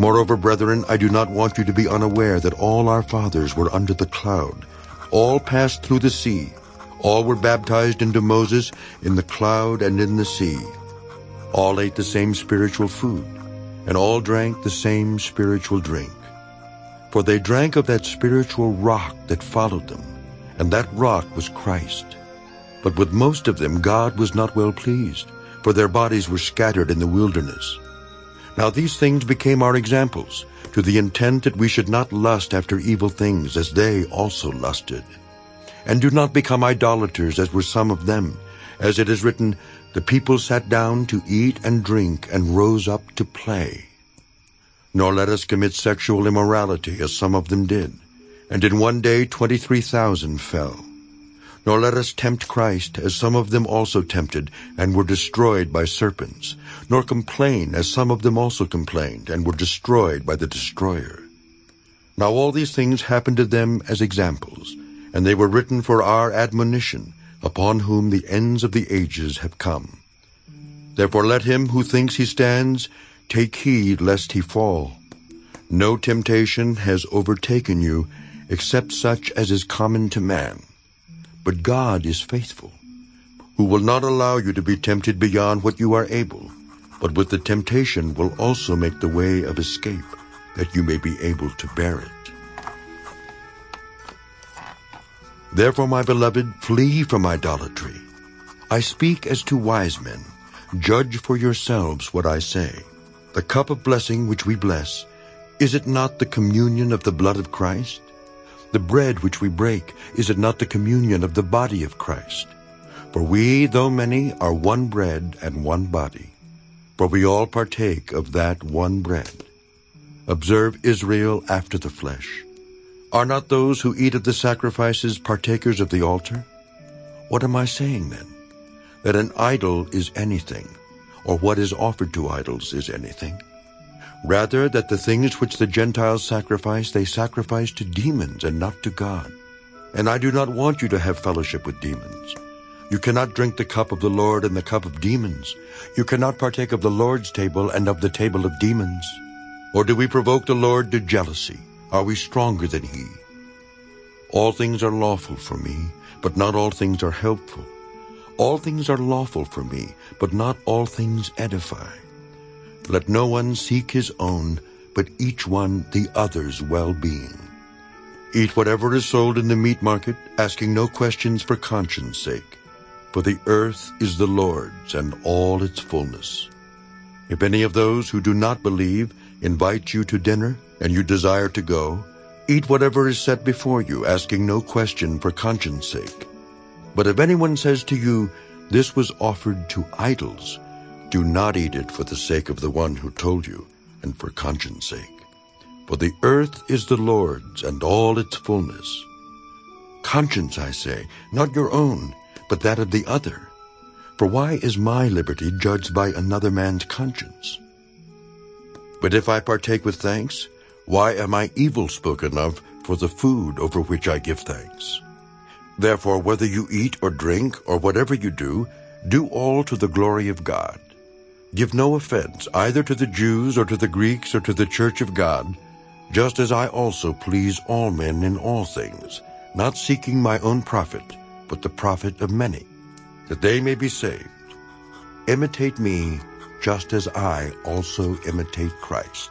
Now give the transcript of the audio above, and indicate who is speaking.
Speaker 1: Moreover, brethren, I do not want you to be unaware that all our fathers were under the cloud. All passed through the sea. All were baptized into Moses in the cloud and in the sea. All ate the same spiritual food, and all drank the same spiritual drink. For they drank of that spiritual rock that followed them, and that rock was Christ. But with most of them God was not well pleased, for their bodies were scattered in the wilderness. Now these things became our examples, to the intent that we should not lust after evil things, as they also lusted. And do not become idolaters, as were some of them. As it is written, the people sat down to eat and drink, and rose up to play. Nor let us commit sexual immorality, as some of them did. And in one day 23,000 fell. Nor let us tempt Christ, as some of them also tempted, and were destroyed by serpents. Nor complain, as some of them also complained, and were destroyed by the destroyer. Now all these things happened to them as examples, and they were written for our admonition, upon whom the ends of the ages have come. Therefore let him who thinks he stands take heed lest he fall. No temptation has overtaken you, except such as is common to man. But God is faithful, who will not allow you to be tempted beyond what you are able, but with the temptation will also make the way of escape, that you may be able to bear it. Therefore, my beloved, flee from idolatry. I speak as to wise men. Judge for yourselves what I say. The cup of blessing which we bless, is it not the communion of the blood of Christ? The bread which we break, is it not the communion of the body of Christ? For we, though many, are one bread and one body. For we all partake of that one bread. Observe Israel after the flesh. Are not those who eat of the sacrifices partakers of the altar? What am I saying then? That an idol is anything, or what is offered to idols is anything? Rather, that the things which the Gentiles sacrifice, they sacrifice to demons and not to God. And I do not want you to have fellowship with demons. You cannot drink the cup of the Lord and the cup of demons. You cannot partake of the Lord's table and of the table of demons. Or do we provoke the Lord to jealousy? Are we stronger than he? All things are lawful for me, but not all things are helpful. All things are lawful for me, but not all things edify. Let no one seek his own, but each one the other's well-being. Eat whatever is sold in the meat market, asking no questions for conscience sake. For the earth is the Lord's and all its fullness. If any of those who do not believe invite you to dinner, and you desire to go, eat whatever is set before you, asking no question for conscience sake. But if anyone says to you, this was offered to idols, do not eat it for the sake of the one who told you, and for conscience sake. For the earth is the Lord's, and all its fullness. Conscience, I say, not your own, but that of the other. For why is my liberty judged by another man's conscience? But if I partake with thanks, why am I evil spoken of for the food over which I give thanks? Therefore, whether you eat or drink, or whatever you do all to the glory of God. Give no offense either to the Jews or to the Greeks or to the church of God, just as I also please all men in all things, not seeking my own profit, but the profit of many, that they may be saved. Imitate me, just as I also imitate Christ.